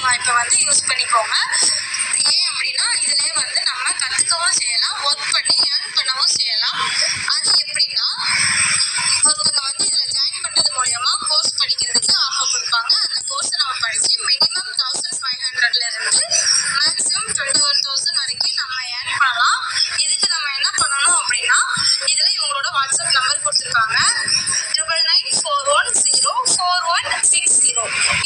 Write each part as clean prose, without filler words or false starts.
வாய்ப்பை வந்து யூஸ் பண்ணிக்கோங்க. ஏன் அப்படின்னா இதுலேயே வந்து நம்ம கற்றுக்கவும் செய்யலாம், ஒர்க் பண்ணி ஏர்ன் பண்ணவும் செய்யலாம். அது எப்படின்னா ஒருத்தவங்க வந்து இதில் ஜாயின் பண்ணுறது மூலயமா கோர்ஸ் படிக்கிறதுக்கு ஆஃபர் கொடுப்பாங்க. அந்த கோர்ஸை நம்ம படித்து மினிமம் 1500 மேக்ஸிமம் 21,000 வரைக்கும் நம்ம ஏர்ன் பண்ணலாம். இதுக்கு நம்ம என்ன பண்ணணும் அப்படின்னா இதில் இவங்களோட வாட்ஸ்அப் நம்பர் கொடுத்துருக்காங்க 9941041160.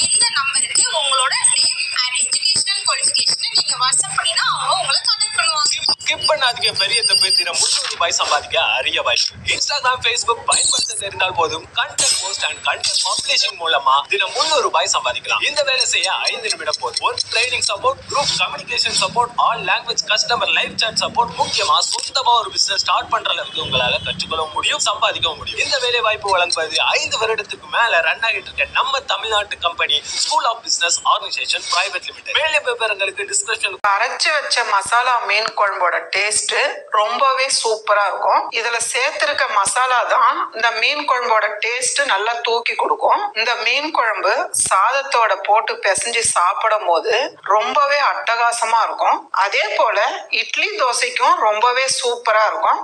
இந்த நம்பருக்கு உங்களோட நேம் அண்ட் எஜுகேஷனல் குவாலிஃபிகேஷனை நீங்கள் வாட்ஸ்அப் பண்ணினா அவங்க உங்களை கான்டாக்ட் பண்ணுவாங்க. ஸ்கிப் பண்ணாதீங்க. பெரிய தப்பு. தினம் 300 ரூபாய் சம்பாதிக்க அரிய வாய்ப்பு. இன்ஸ்டாகிராம், ஃபேஸ்புக் பயன்படுத்த தெரிந்தால் போதும். Content post and content publishing மூலமா தினம் 300 ரூபாய் சம்பாதிக்கலாம். இந்த வேலை செய்ய 5 நிமிடம் போதும். Work training support, group communication support, all language customer live chat support, முக்கியமா சொந்தமா ஒரு பிசினஸ் ஸ்டார்ட் பண்ற அளவுக்கு உங்களால கற்றுக்கொள்ள முடியும், சம்பாதிக்கவும் முடியும். இந்த வேலை வாய்ப்பு வழங்குவது 5 வருடத்துக்கு மேல ரன் ஆகிட்டு இருக்க நம்ம தமிழ்நாட்டு company school of business organisation private limited. மேலே விவரங்களுக்கு டிஸ்கிரிப்ஷன். அரைச்சு வச்ச மசாலா மீன் குழம்போட டேஸ்ட் ரொம்பவே சூப்பரா இருக்கும். இதுல சேர்த்திருக்க மசாலா தான் இந்த மீன் குழம்போட டேஸ்ட் நல்லா தூக்கி கொடுக்கும். இந்த மீன் குழம்பு சாதத்தோட போட்டு பிசைஞ்சு சாப்பிடும் போது ரொம்பவே அட்டகாசமா இருக்கும். அதே போல இட்லி தோசைக்கும் ரொம்பவே சூப்பரா இருக்கும்.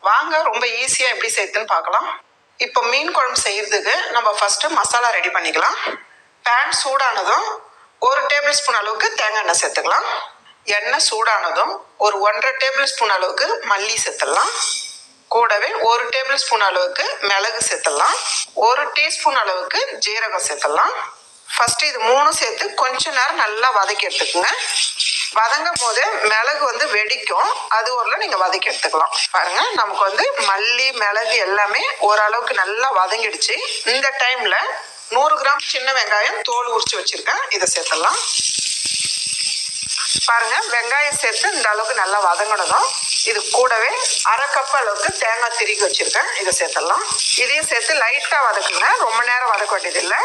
வாங்க ரொம்ப ஈஸியா எப்படி செய்யுதுன்னு பார்க்கலாம். இப்போ மீன் குழம்பு செய்யறதுக்கு நம்ம ஃபர்ஸ்ட் மசாலா ரெடி பண்ணிக்கலாம். பேன் சூடானதும் 1 டேபிள் ஸ்பூன் அளவுக்கு தேங்காய் எண்ணெய் சேர்த்துக்கலாம். எண்ணெய் சூடானதும் ஒரு 1.5 டேபிள் ஸ்பூன் அளவுக்கு மல்லி சேர்த்துடலாம். கூடவே 1 டேபிள் ஸ்பூன் அளவுக்கு மிளகு சேர்த்துடலாம். 1 டீஸ்பூன் அளவுக்கு ஜீரகம் சேர்த்துடலாம். ஃபர்ஸ்ட் இது 3 சேர்த்து கொஞ்ச நேரம் நல்லா வதக்கி எடுத்துக்கோங்க. வதங்கும் போது மிளகு வந்து வெடிக்கும், அது ஒரு நீங்க வதக்கி எடுத்துக்கலாம். பாருங்க, நமக்கு வந்து மல்லி மிளகு எல்லாமே ஓரளவுக்கு நல்லா வதங்கிடுச்சு. இந்த டைம்ல 100 கிராம் சின்ன வெங்காயம் தோல் உரிச்சு வச்சிருக்கேன், இதை சேர்த்துடலாம். பாருங்க, வெங்காயம் சேர்த்து இந்த அளவுக்கு நல்லா வதங்கினதும் இது கூடவே 1/2 கப் அளவுக்கு தேங்காய் திருகி வச்சிருக்கேன், இதை சேர்த்துடலாம். இதையும் சேர்த்து லைட்டா வதக்குங்க, ரொம்ப நேரம் வதக்க வேண்டியது இல்லை.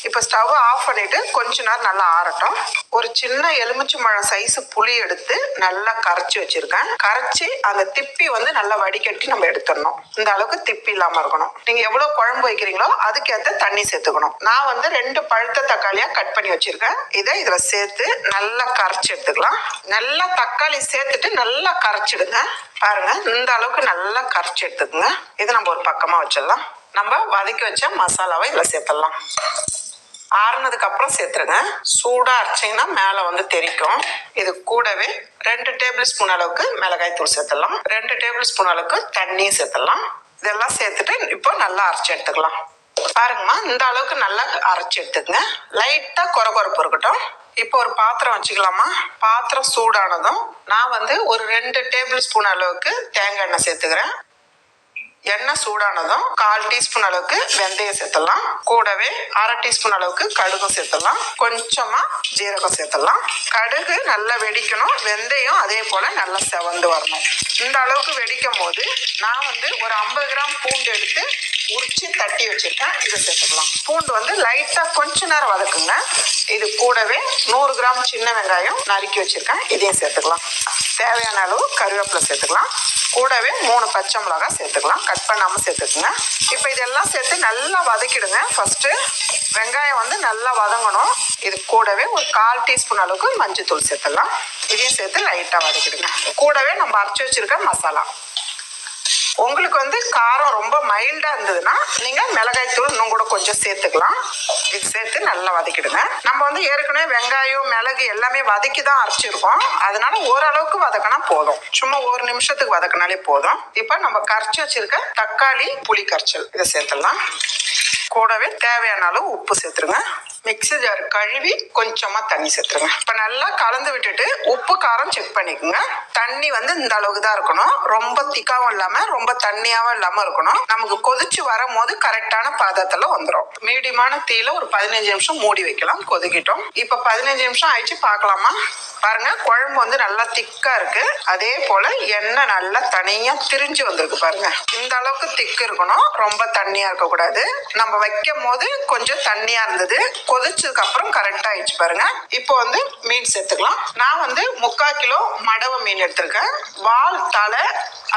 இப்போ ஸ்டவ் ஆஃப் பண்ணிட்டு கொஞ்ச நேரம் நல்லா ஆறட்டும். ஒரு சின்ன எலுமிச்சம்பழம் சைஸ் புளி எடுத்து நல்லா கரைச்சி வச்சிருக்கேன். கரைச்சி அந்த திப்பி வந்து நல்லா வடிகட்டி நம்ம எடுத்துடணும். இந்த அளவுக்கு திப்பி இல்லாம இருக்கணும். நீங்க எவ்வளவு குழம்பு வைக்கிறீங்களோ அதுக்கேற்ற தண்ணி சேர்த்துக்கணும். நான் வந்து 2 பழுத்த தக்காளியா கட் பண்ணி வச்சிருக்கேன், இதை இதுல சேர்த்து நல்லா கரைச்சி எடுத்துக்கலாம். நல்லா தக்காளி சேர்த்துட்டு நல்லா கரைச்சிடுங்க. பாருங்க, இந்த அளவுக்கு நல்லா கரைச்சி எடுத்துக்கோங்க. இதை நம்ம ஒரு பக்கமா வச்சிடலாம். நம்ம வதக்கி வச்ச மசாலாவை இதுல சேர்த்துடலாம். ஆறுனதுக்கு அப்புறம் சேர்த்துருங்க. சூடா அரைச்சிங்கன்னா மேல வந்து தெரிக்கும். இது கூடவே 2 டேபிள் ஸ்பூன் அளவுக்கு மிளகாய் தூள் சேர்த்துடலாம். 2 டேபிள் ஸ்பூன் அளவுக்கு தண்ணியும் சேர்த்துடலாம். இதெல்லாம் சேர்த்துட்டு இப்போ நல்லா அரைச்சி எடுத்துக்கலாம். பாருங்கம்மா, இந்த அளவுக்கு நல்லா அரைச்சி எடுத்துக்கங்க. லைட்டா கொரகொரப்பு இருக்கட்டும். இப்போ ஒரு பாத்திரம் வச்சுக்கலாமா. பாத்திரம் சூடானதும் நான் வந்து ஒரு 2 டேபிள் ஸ்பூன் அளவுக்கு தேங்காய் எண்ணெய் சேர்த்துக்கிறேன். எண்ணெய் சூடானதும் 1/4 டீஸ்பூன் அளவுக்கு வெந்தயம் சேர்த்துடலாம். கூடவே 1/2 டீஸ்பூன் அளவுக்கு கடுகும் சேர்த்துடலாம். கொஞ்சமா ஜீரகம் சேர்த்துடலாம். கடுகு நல்லா வெடிக்கணும், வெந்தயம் அதே போல நல்லா செவந்து வரணும். இந்த அளவுக்கு வெடிக்கும் போது நான் வந்து ஒரு 50 கிராம் பூண்டு எடுத்து உரிச்சு தட்டி வச்சிருக்கேன், இதை சேர்த்துக்கலாம். பூண்டு வந்து லைட்டா கொஞ்ச நேரம் வதக்குங்க. இது கூடவே 100 கிராம் சின்ன வெங்காயம் நறுக்கி வச்சிருக்கேன், இதையும் சேர்த்துக்கலாம். தேவையான அளவு கருவேப்பிலை சேர்த்துக்கலாம். கூடவே 3 பச்சை மிளகாய் சேர்த்துக்கலாம், கட் பண்ணாம சேர்த்துக்குங்க. இப்போ இதெல்லாம் சேர்த்து நல்லா வதக்கிடுங்க. ஃபர்ஸ்ட் வெங்காயம் வந்து நல்லா வதங்கணும். இது கூடவே ஒரு 1/4 டீஸ்பூன் அளவுக்கு மஞ்சள் தூள் சேர்த்துடலாம். இதையும் சேர்த்து லைட்டா வதக்கிடுங்க. கூடவே நம்ம அரைச்சி வச்சிருக்க மசாலா. உங்களுக்கு வந்து காரம் ரொம்ப மைல்டா இருந்ததுன்னா நீங்க மிளகாய் தூள் இன்னும் கூட கொஞ்சம் சேர்த்துக்கலாம். இது சேர்த்து நல்லா வதக்கிடுங்க. நம்ம வந்து ஏற்கனவே வெங்காயம் மிளகு எல்லாமே வதக்கி தான் அரைச்சிருக்கோம், அதனால ஓரளவுக்கு வதக்கினா போதும். சும்மா 1 நிமிஷத்துக்கு வதக்கினாலே போதும். இப்போ நம்ம கரைச்சி வச்சிருக்க தக்காளி புளி கரைச்சல் இதை சேர்த்துடலாம். கூடவே தேவையான அளவு உப்பு சேர்த்துருங்க. மிக்ஸி ஜார் கழுவி கொஞ்சமா தண்ணி சேர்த்துருங்க. இப்ப நல்லா கலந்து விட்டுட்டு உப்பு காரம் செக் பண்ணிக்கோங்க. தண்ணி வந்து இந்த அளவுக்கு தான் இருக்கணும், ரொம்ப திக்காவும் இல்லாம ரொம்ப தண்ணியாவும் இல்லாம இருக்கணும். நமக்கு கொதிச்சு வரும் போது கரெக்டான பதத்துல வந்துடும். மீடியமான தீயில ஒரு 15 நிமிஷம் மூடி வைக்கலாம், கொதிக்கிட்டோம். இப்ப 15 நிமிஷம் ஆயிடுச்சு, பார்க்கலாமா. பாருங்க, குழம்பு வந்து நல்லா திக்கா இருக்கு. அதே போல எண்ணெய் நல்லா தனியா திரிஞ்சு வந்திருக்கு. பாருங்க, இந்த அளவுக்கு திக்கு இருக்கணும், ரொம்ப தண்ணியா இருக்க கூடாது. நம்ம வைக்கும் போது கொஞ்சம் தண்ணியா இருந்தது, கொதிச்சதுக்கு அப்புறம் கரெக்டா ஆயிடுச்சு பாருங்க. இப்போ வந்து மீன் சேர்த்துக்கலாம். நான் வந்து 3/4 கிலோ மடவ மீன் எடுத்திருக்கேன். வால், தலை,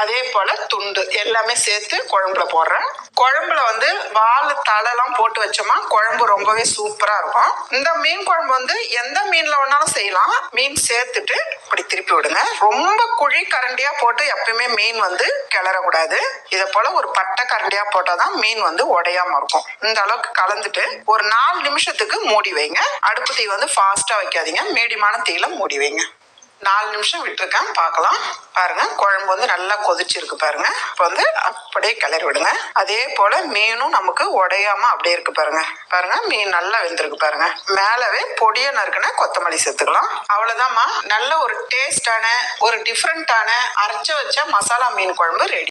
அதே போல துண்டு எல்லாமே சேர்த்து குழம்புல போடுறேன். குழம்புல வந்து வால், தலைலாம் போட்டு வச்சோமா குழம்பு ரொம்பவே சூப்பரா இருக்கும். இந்த மீன் குழம்பு வந்து எந்த மீன்ல வேணாலும் செய்யலாம். மீன் சேர்த்துட்டு இப்படி திருப்பி விடுங்க. ரொம்ப குழி கரண்டியா போட்டு எப்பயுமே மீன் வந்து கிளறக்கூடாது. இதை போல ஒரு பட்டை கரண்டியா போட்டாதான் மீன் வந்து உடையாம இருக்கும். இந்த அளவுக்கு கலந்துட்டு ஒரு 4 நிமிஷத்துக்கு மூடி வைங்க. அடுப்பு தீ வந்து ஃபாஸ்டா வைக்காதீங்க, மீடியமான தீயில மூடி வைங்க. 4 நிமிஷம் விட்டுருக்கேன், பார்க்கலாம். பாருங்க குழம்பு வந்து நல்லா கொதிச்சிருக்கு பாருங்க. இப்போ வந்து அப்படியே கிளறி விடுங்க. அதே போல மீனும் நமக்கு உடையாம அப்படியே இருக்கு பாருங்க. பாருங்க மீன் நல்லா வெந்திருக்கு பாருங்க. மேலவே பொடியா நறுக்குன கொத்தமல்லி சேர்த்துக்கலாம். அவ்வளவுதான்மா. நல்ல ஒரு டேஸ்டான ஒரு டிஃப்ரெண்டான அரைச்ச வச்ச மசாலா மீன் குழம்பு ரெடி.